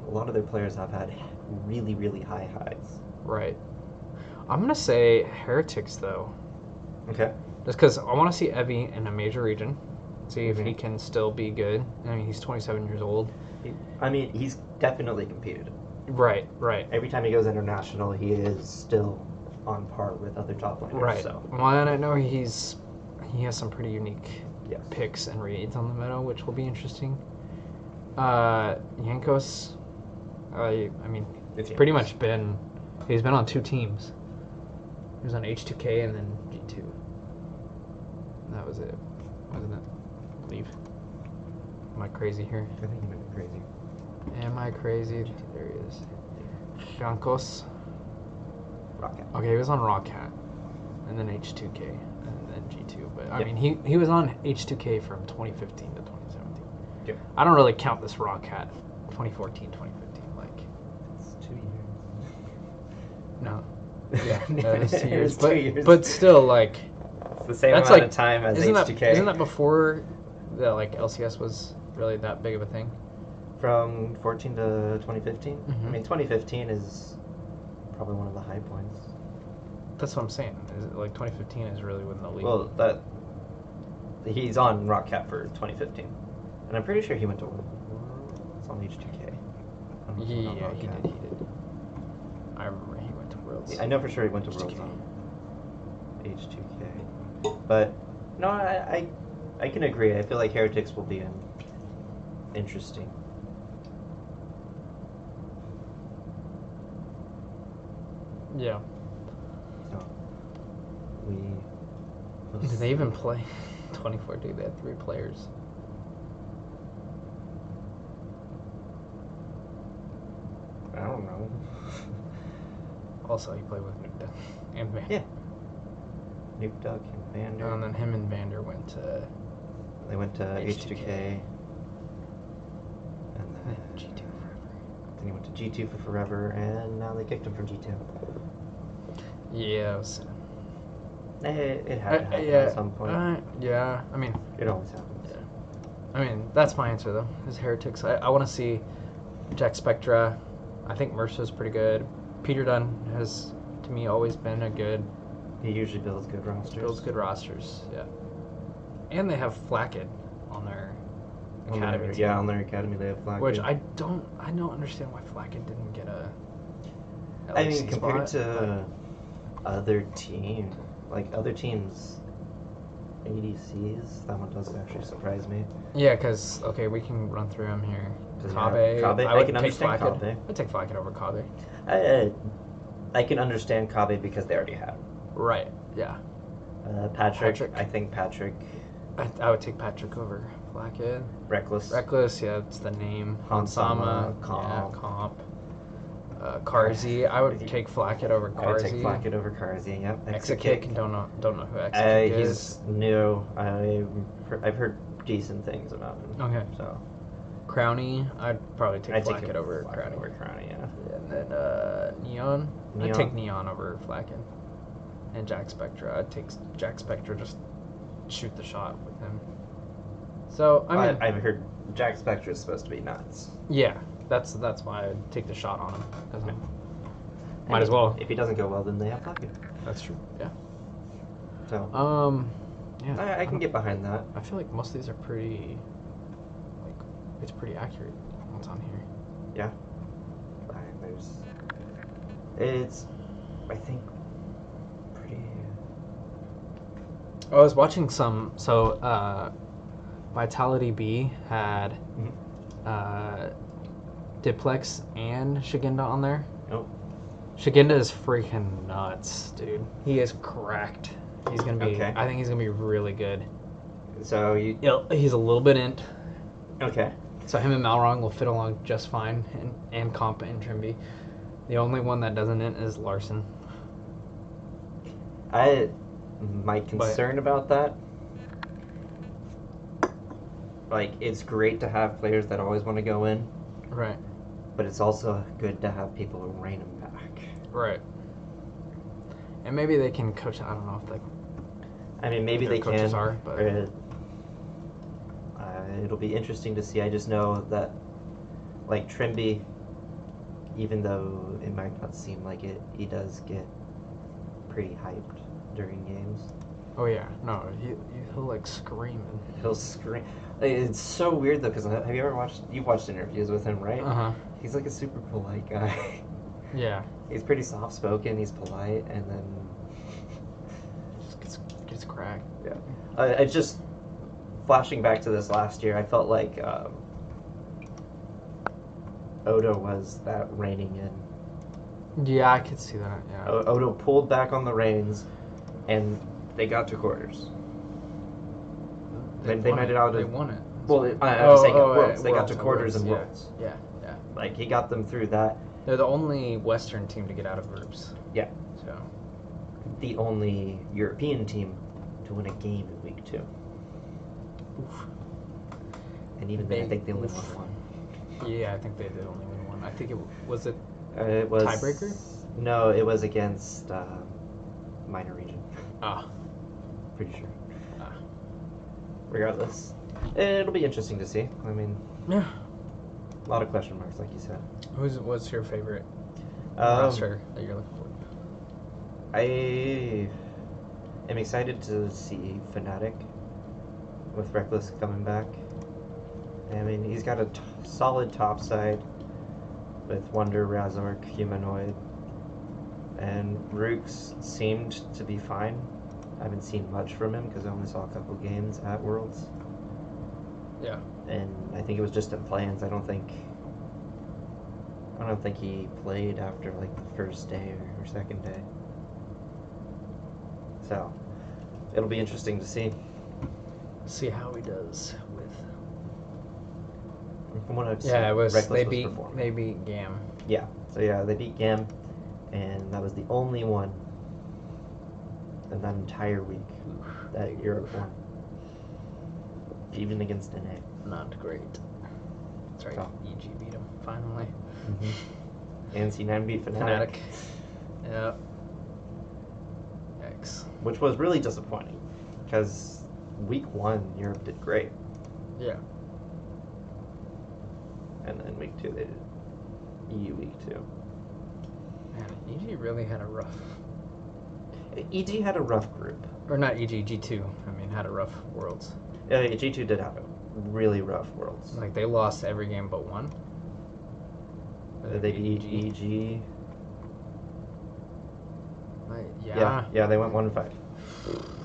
a lot of their players have had really, really high highs. Right. I'm gonna say Heretics though, Okay. just because I want to see Evie in a major region, see if he Mhm. can still be good. I mean, he's 27 years old. He's definitely competed. Right. Every time he goes international, he is still on par with other top laners. Right. So, Well, and I know he has some pretty unique yes. picks and reads on the meta, which will be interesting. Yankos, I mean, It's pretty Yankos. much he's been on 2 teams. He was on H2K and then G2. That was it, wasn't it? I believe. Am I crazy here? I think you might be crazy. Am I crazy? There he is. Yankos. Rocket. Okay, he was on Rockhat, and then H2K, and then G2. But I Yep. mean, he was on H2K from 2015 to 2017. Yep. I don't really count this Rockhat 2014, 2015. Like, It's 2 years. no. Yeah, that was 2 years. It's 2 years. But still, like, It's the same that's amount like of time as isn't H2K. isn't that before the like LCS was really that big of a thing? From 14 to 2015? Mhm. I mean, 2015 is probably one of the high points. That's what I'm saying. Is it, like 2015 is really when the league. Well, he's on Rockcat for 2015. And I'm pretty sure he went to It's on H2K. Yeah, he did. I remember he went to Worlds. I know for sure he went to Worlds on H2K. But no, I can agree. I feel like Heretics will be interesting. Yeah. So we. Did they even play 2014? They had 3 players. I don't know. Also, he played with Nuke and Vander. Yeah. Nuke Duck and Vander. And then him and Vander went to They went to H2K. H2K. And then G2 forever. Then he went to G2 for forever, and now they kicked him from G2. Yeah, it was. It had to happen yeah, at some point. yeah, I mean, It always happens. yeah. I mean, that's my answer though. Is Heretics. I want to see Jack Spectra. I think Mercer's pretty good. Peter Dunn has, to me, always been a good. He usually builds good rosters. Builds good rosters. Yeah. And they have Flacked on their academy team. Yeah, on their academy they have Flack. Which I don't understand why Flacked didn't get a. I LEC mean, compared spot, to other teams, ADCs, that one does actually surprise me. Yeah, because okay, we can run through them here. 'Cause, Kabe, yeah, Kabe, I I would can take understand Flacked. Kabe. I'd take Flacked over Kabe. I can understand Kabe because they already have. Right. Yeah. Patrick, I think Patrick. I would take Patrick over Flacked. Reckless. Reckless, yeah, it's the name. Hansama, yeah, Comp. Comp. Karzi, I would take Flacked over I would take Karzi. Flackett over Karzi. Yep. Exakick, don't know who Exakick is. He's new. I've heard decent things about him. Okay. So Crowny, I'd probably take I'd take Flackett him over Flackett Crowny. over Crowny, yeah. And then Neon, I'd Neon. take Neon over Flackett. And Jack Spectra, I'd take Jack Spectra, just shoot the shot with him. So, I mean, I've heard Jack Spectre is supposed to be nuts. yeah, That's why I'd take the shot on him. 'Cause Yeah. might as well. If he doesn't go well, then they have Duoqueue. That's true. Yeah. So Yeah. I can get behind that. I feel like most of these are pretty. Like, it's pretty accurate. What's on here? Yeah. It's, I think, pretty. I was watching some. So, Vitality B had Diplex and Shiginda on there. Oh. Shiginda is freaking nuts, dude. He is cracked. He's gonna be. Okay. I think he's gonna be really good. So you. He's a little bit int. Okay. So him and Malrong will fit along just fine, and Comp and Trimby. The only one that doesn't int is Larson. My concern about that, like, it's great to have players that always want to go in, Right. but it's also good to have people who rein them back. Right. And maybe they can coach. I don't know if they. I mean, maybe their they coaches can. are, but It'll be interesting to see. I just know that, like, Trimby, even though it might not seem like it, he does get pretty hyped during games. Oh yeah, no, he'll like scream. He'll scream. It's so weird though, because have you ever watched? You've watched interviews with him, right? Uh huh. He's like a super polite guy. Yeah. He's pretty soft spoken. He's polite, and then Just gets cracked. yeah. I just flashing back to this last year. I felt like Odo was that reining in. Yeah, I could see that. Yeah. Odo pulled back on the reins, and they got to quarters. They made it out. They won it. Well, I was saying at yeah, Worlds. They got Worlds, to quarters and yeah. Worlds. Yeah, yeah. Like, he got them through that. They're the only Western team to get out of groups. Yeah. So. The only European team to win a game in week 2. Oof. And even then, I think they only won one. Yeah, I think they did only win one. I think it was it. It was Tiebreaker? No, it was against minor region. Ah. Pretty sure. Ah. Regardless, it'll be interesting to see. I mean, Yeah. a lot of question marks, like you said. What's your favorite Um, roster that you're looking for? I am excited to see Fnatic with Reckless coming back. I mean, he's got a solid top side with Wonder, Razork, Humanoid, and Rooks seemed to be fine. I haven't seen much from him because I only saw a couple games at Worlds. Yeah. And I think it was just in plans. I don't think he played after like the first day or second day. So it'll be interesting to see. See how he does with. From what I've seen, Yeah, it was. Reckless They was beat. performing. They beat Gam. Yeah. So yeah, they beat Gam, and that was the only one in that entire week that Europe won. Even against NA. Not great. That's right. Oh. EG beat him finally. And C9 beat Fnatic. Yeah. Yikes. Which was really disappointing, because week 1 Europe did great, Yeah. and then week 2 they did EU week 2. Man, EG really had a rough. EG had a rough group. Or not EG, G2. I mean, had a rough Worlds. G2 did have a really rough Worlds. Like, they lost every game but one. They beat EG. Like, Yeah, they went 1-5.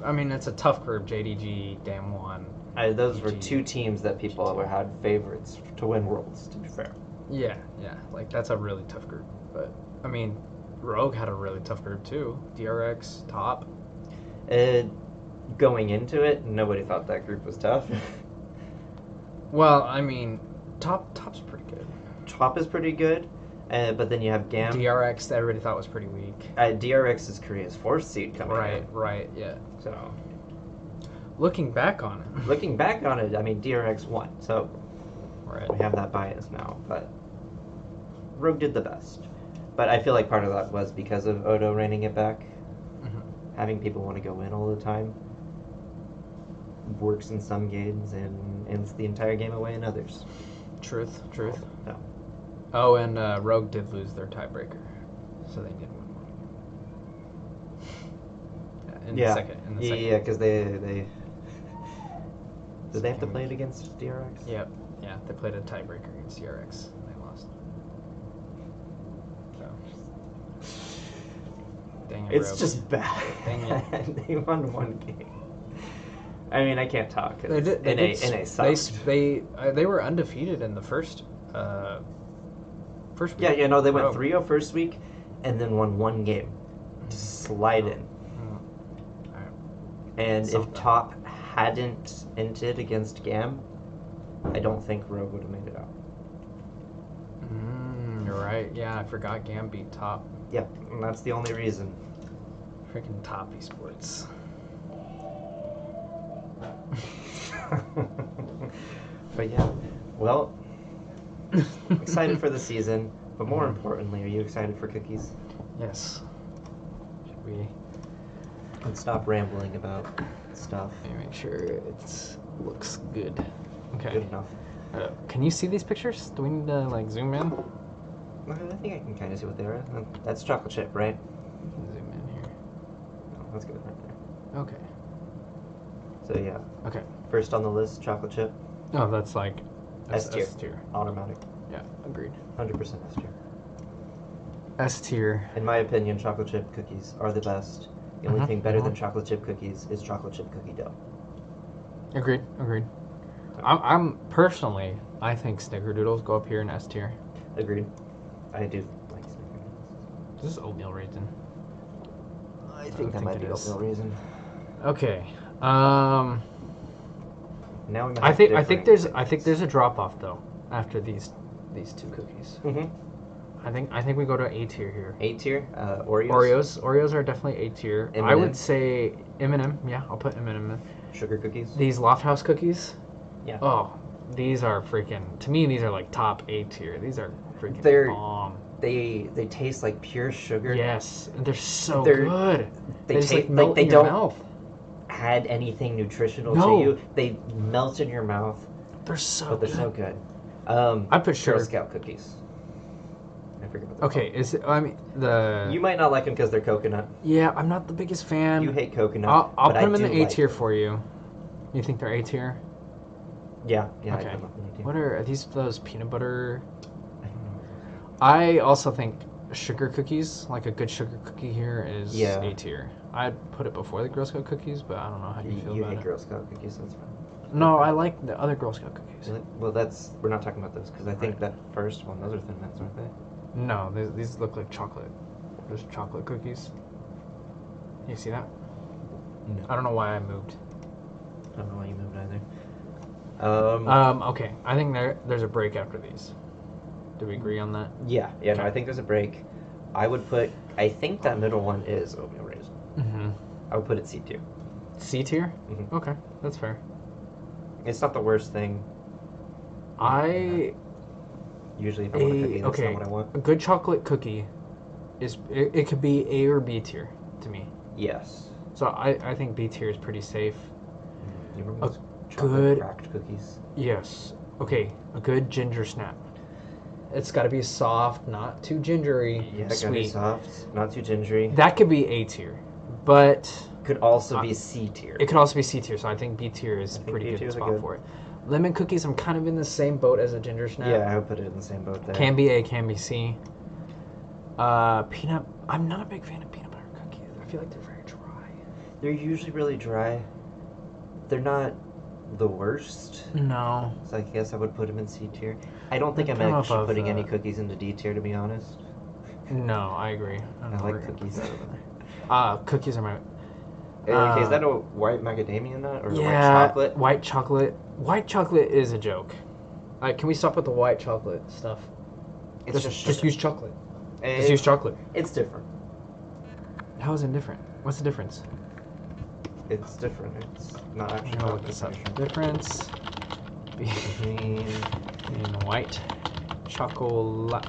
I mean, it's a tough group. JDG, Dam1. Those were EG. 2 teams that people had favorites to win Worlds, to be fair. Yeah. Like, that's a really tough group. But, I mean, Rogue had a really tough group, too. DRX, Top. Going into it, nobody thought that group was tough. Well, I mean, Top's pretty good. Top is pretty good, but then you have Gam. DRX, that everybody thought was pretty weak. DRX is Korea's 4th seed coming in. Right, yeah. So, Looking back on it. looking back on it, I mean, DRX won. So, Right. we have that bias now. But Rogue did the best. But I feel like part of that was because of Odo reining it back. Mhm. Having people want to go in all the time works in some games and ends the entire game away in others. Truth. So, Oh, and Rogue did lose their tiebreaker, so they did win one. In the second. Yeah, because they did they have to play it against DRX? Yep. Yeah, they played a tiebreaker against DRX. And they lost. So. Dang it, It's Rogue. just bad. Dang it. They won one game. I mean, I can't talk. They did. NA sucked. They were undefeated in the first week. Yeah, no, they went 3-0 first week, and then won one game to slide in. And if Top hadn't ended against Gam, I don't think Rogue would have made it out. You're right. Yeah, I forgot Gam beat Top. Yep, and that's the only reason. Freaking Top Esports. But yeah, well, excited for the season, but more importantly, are you excited for cookies? Yes. Should we? And stop rambling about stuff. Let me make sure it looks good. Okay. Good enough. Can you see these pictures? Do we need to like zoom in? I think I can kind of see what they are. That's chocolate chip, right? We can zoom in here. Oh, that's good right there. Okay. So yeah. Okay. First on the list, chocolate chip. Oh, that's like S tier. S tier. Automatic. Yeah, agreed. 100% S tier. S tier. In my opinion, chocolate chip cookies are the best. The only thing better than chocolate chip cookies is chocolate chip cookie dough. Agreed. I'm personally, I think snickerdoodles go up here in S tier. Agreed. I do like snickerdoodles. This is oatmeal raisin. I think that might be oatmeal raisin. Okay. Now we might I have think there's a drop off though after these two cookies. I think we go to A tier here. A tier. Oreos. Oreos are definitely A tier. M&M. I would say M&M. Yeah, I'll put M&M in. Sugar cookies. These Loft House cookies. Yeah. Oh, these are freaking. To me, these are like top A tier. These are freaking bomb. They taste like pure sugar. Yes, and they're so good. They just taste like melt they in your don't mouth. add anything nutritional No. to you. They melt in your mouth. They're so But they're good. so good. I put sugar. Girl Scout cookies. I forget what they're Okay, called. is it? I mean the. You might not like them because they're coconut. Yeah, I'm not the biggest fan. You hate coconut. I'll but put them I in the do A like tier them. for you. You think they're A tier? Yeah. I Okay. put them in A tier. What are these? Those peanut butter? I don't know. I also think sugar cookies, like a good sugar cookie here, is A tier. I'd put it before the Girl Scout cookies, but I don't know how you feel You about hate it. Girl Scout cookies, that's fine. No, I like the other Girl Scout cookies. Really? Well, we're not talking about those because I think that first one, those are Thin Mints, aren't they? No, these look like chocolate. There's chocolate cookies. You see that? No. I don't know why I moved. I don't know why you moved either. Okay. I think there's a break after these. Do we agree on that? Yeah. No, I think there's a break. I think that middle one is oatmeal raisin. Mm-hmm. I would put it C tier. C tier? Mhm. Okay, that's fair. It's not the worst thing. Usually if I want a cookie, that's not what I want. A good chocolate cookie it could be A or B tier to me. Yes. So I think B tier is pretty safe. You remember those good- chocolate cracked cookies? Yes. Okay, a good ginger snap. It's got to be soft, not too gingery. Yeah, it gotta be sweet. soft, not too gingery. That could be A tier, but Could also be C tier. it could also be C tier. So I think B tier is I a think pretty B good tier is spot good. for it. Lemon cookies, I'm kind of in the same boat as a ginger snap. Yeah, I would put it in the same boat there. Can be A, can be C. Peanut. I'm not a big fan of peanut butter cookies. I feel like they're very dry. They're usually really dry. They're not the worst. No. So I guess I would put them in C tier. I don't think I'm They're actually above putting any the- cookies into D tier, to be honest. No, I agree. I know like we're gonna cookies. put that over there. Cookies are my. Okay, is that a white macadamia nut or Yeah, white chocolate? White chocolate. White chocolate is a joke. Can we stop with the white chocolate stuff? It's just sugar. use chocolate. It's, Just use chocolate. It's different. How is it different? What's the difference? It's different. It's not I'm actually gonna look this up. Difference between white chocolate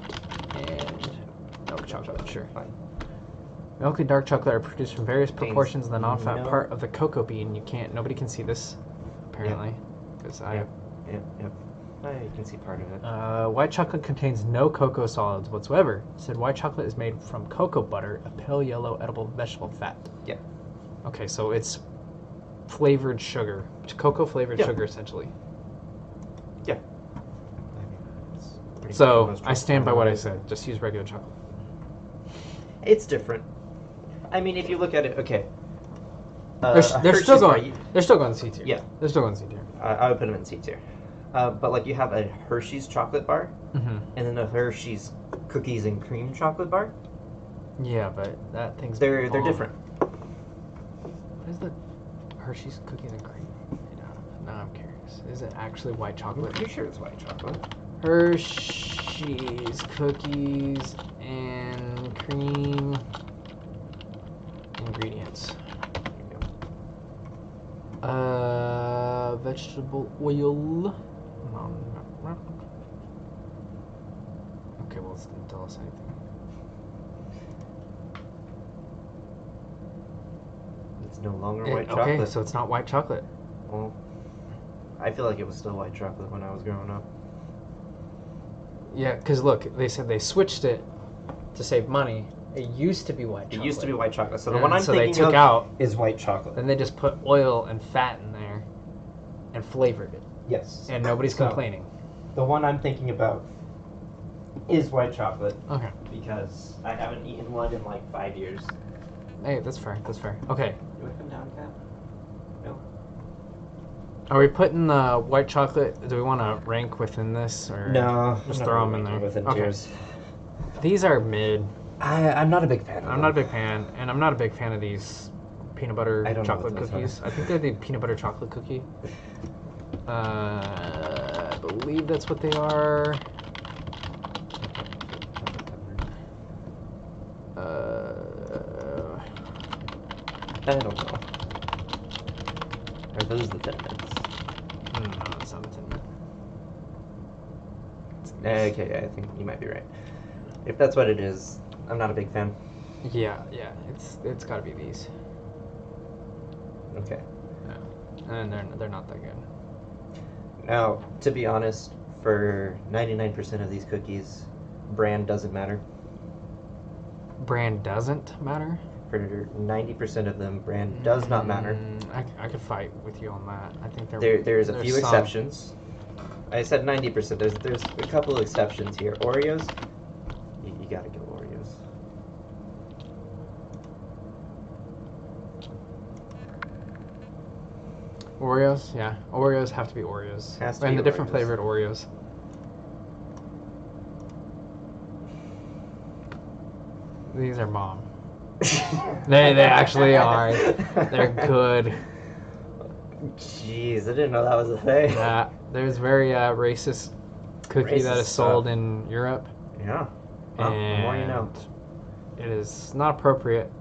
and milk chocolate. Sure. Fine. Milk and dark chocolate are produced from various Contains proportions of the non-fat no- part of the cocoa bean. Nobody can see this, apparently, because I. Yep. I can see part of it. White chocolate contains no cocoa solids whatsoever. Said white chocolate is made from cocoa butter, a pale yellow edible vegetable fat. Yeah. Okay, so it's flavored sugar. Cocoa flavored Yeah. sugar, essentially. Yeah. I mean, it's pretty So, much I stand by what I nowadays. said. Just use regular chocolate. It's different. I mean, if you look at it, okay. They're Hershey's still bar, going. They're still going C tier. Yeah. They're still going C tier. I would put them in C tier. But like you have a Hershey's chocolate bar, Mm-hmm. and then a Hershey's cookies and cream chocolate bar. Yeah, but that thing's They're bomb. different. What is the Hershey's cookies and cream made out of? Now I'm curious. Is it actually white I'm chocolate? pretty sure it's white chocolate. Hershey's cookies and cream ingredients. There you go. Vegetable oil. Okay, well, it didn't tell us anything. It's no longer white chocolate. Okay, so it's not white chocolate. Well, I feel like it was still white chocolate when I was growing up. Yeah, because look, they said they switched it to save money. It used to be white chocolate. It used to be white chocolate. So the And one I'm so they thinking took of out. is white chocolate. Then they just put oil and fat in there and flavored it. Yes. And nobody's So, complaining. The one I'm thinking about is white chocolate Okay. because I haven't eaten one in like 5 years. Hey, that's fair. That's fair. Okay. You want to come down, Cap? No. Are we putting the white chocolate? Do we want to rank within this, or No. just I'm throw not them in there? Within Okay. tiers. These are mid. I'm not a big fan. I'm not a big fan, and I'm not a big fan of these peanut butter I don't know chocolate what those cookies. are. I think they're the peanut butter chocolate cookie. I believe that's what they are. I don't know. Are those the Thin Mints? No, it's not a Thin Mint. Okay, yeah, I think you might be right. If that's what it is, I'm not a big fan. Yeah, it's got to be these. Okay. Yeah. And they're not that good. Now, to be honest, for 99% of these cookies, brand doesn't matter. Brand doesn't matter. For 90% of them, brand does not matter. I could fight with you on that. I think There's a few some. exceptions. I said 90%. There's a couple of exceptions here. Oreos, you gotta go Oreos. Oreos, yeah. Oreos have to be Oreos. Has to and be the different Oreos. flavored Oreos. These are bomb. They actually are. They're good. Jeez, I didn't know that was a thing. There's very racist cookie that Racist is sold stuff. in Europe. Yeah. Well, the more you know. It is not appropriate,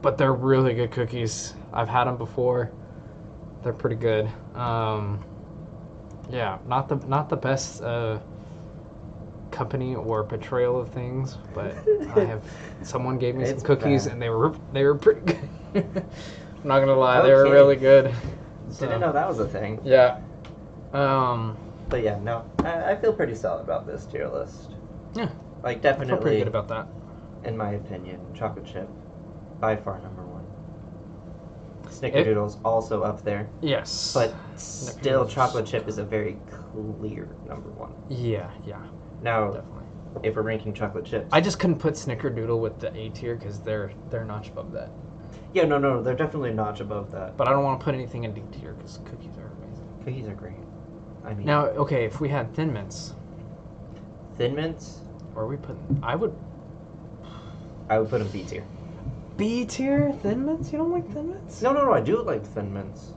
but they're really good cookies. I've had them before. They're pretty good. Yeah, not the best company or portrayal of things, but someone gave me some It's cookies bad. and they were pretty good. I'm not gonna lie, they were Okay. really good. So, Didn't know that was a thing. yeah. But yeah, no, I feel pretty solid about this tier list. Yeah, Like I feel pretty definitely, good about that. in my opinion, chocolate chip, by far number one. Snickerdoodle's also up there, Yes. but still, Snickerdoodles. chocolate chip is a very clear number one. Yeah, Now, definitely. if we're ranking chocolate chips, I just couldn't put Snickerdoodle with the A tier because they're a notch above that. yeah, no, they're definitely a notch above that. But I don't want to put anything in D tier because cookies are amazing. Cookies are great. I mean, Now, okay, if we had Thin Mints, Thin Mints, where are we putting? I would I would put them B tier. B tier Thin Mints. You don't like Thin Mints? No, I do like Thin Mints.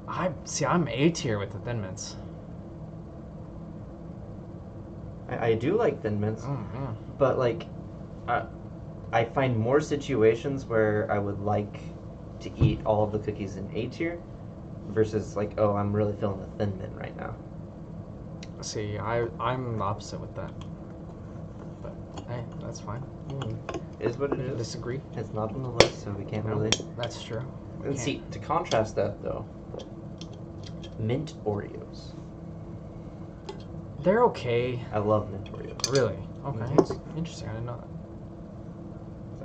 I'm A tier with the Thin Mints. I do like Thin Mints, Oh man. but like, I find more situations where I would like to eat all of the cookies in A tier versus like, oh, I'm really feeling a Thin Mint right now. See, I'm the opposite with that. But hey, that's fine. Is what it is. Disagree. It's not on the list, so we can't No, really. that's true. And see, to contrast that though, mint Oreos. They're okay. I love mint Oreos. Really? Okay. Mhm. That's interesting. I didn't know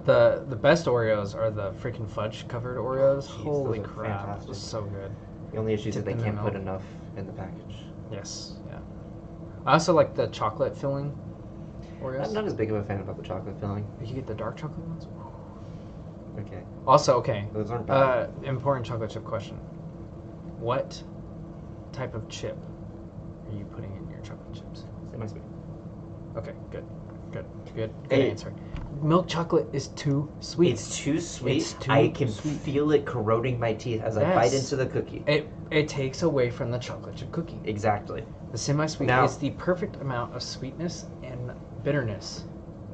that. The best Oreos are the freaking fudge covered Oreos. Jeez, Holy those are crap! fantastic. Those are so good. The only issue is that Dip they in the can't put milk. enough in the package. Yes. Yeah. I also like the chocolate filling Oreos. I'm not as big of a fan about the chocolate filling. You get the dark chocolate ones. Okay. Also, okay. Those aren't bad. Important chocolate chip question. What type of chip are you putting in your chocolate chips? Semi-sweet. Okay, good Hey. answer. Milk chocolate is too sweet. It's too sweet. It's too I can sweet. feel it corroding my teeth as I bite Yes. into the cookie. It takes away from the chocolate chip cookie. Exactly. The semi-sweet Now- is the perfect amount of sweetness and bitterness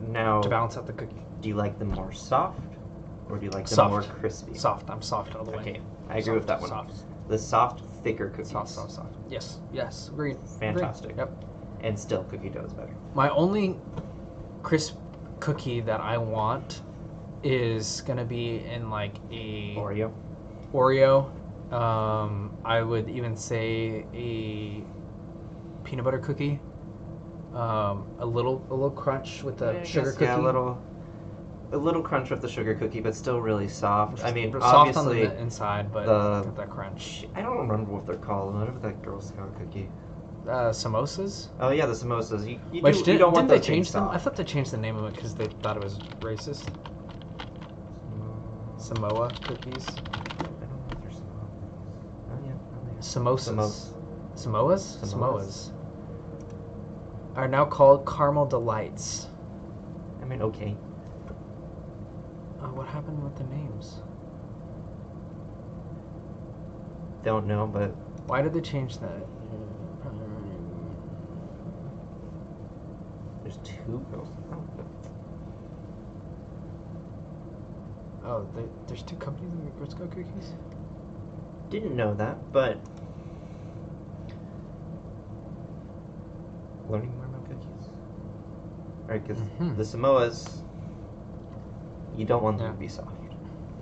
Now, to balance out the cookie. do you like them more soft, or do you like them Soft. more crispy? Soft. I'm soft all the way. Okay, I agree with that one. Soft. The soft, thicker cookies. Soft. Yes. Agreed. Fantastic. Agreed. Yep. And still, cookie dough is better. My only crisp cookie that I want is gonna be in like a Oreo. I would even say a peanut butter cookie. A little crunch with the Yeah, I sugar guess, cookie. Yeah, a little crunch with the sugar cookie, but still really soft. I mean, soft on obviously, the inside, but the- got that crunch. I don't remember what they're called. Whatever that Girl Scout cookie. Samosas. Oh yeah, the samosas. You Which don't want didn't they those change them? soft. I thought they changed the name of it because they thought it was racist. Samoa cookies. I don't know if they're Samoa. Oh yeah, oh, yeah. Samosas. Samoas? Samoas. Samoas. Are now called caramel delights. I mean, okay. What happened with the names? Don't know, but Why did they change that? there's two girls. Oh, there's two companies that make Girl Scout cookies? Didn't know that, but learning more about cookies. Alright, because Mhm. the Samoas, you don't want them Yeah. to be soft.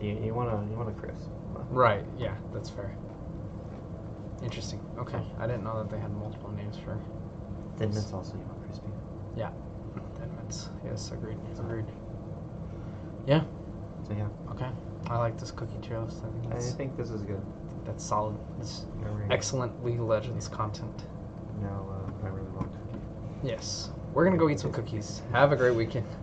You want a crisp. Right, yeah, that's fair. Interesting. Okay, I didn't know that they had multiple names for Thin Mints also you want crispy. Thin Mints. Yes, agreed. Yeah, So yeah, okay. I like this cookie trails. I think I think this is good. that's solid. It's Alright. excellent League of Legends content. Now I really want cookies. Yes. We're gonna go eat some cookies. Have a great weekend.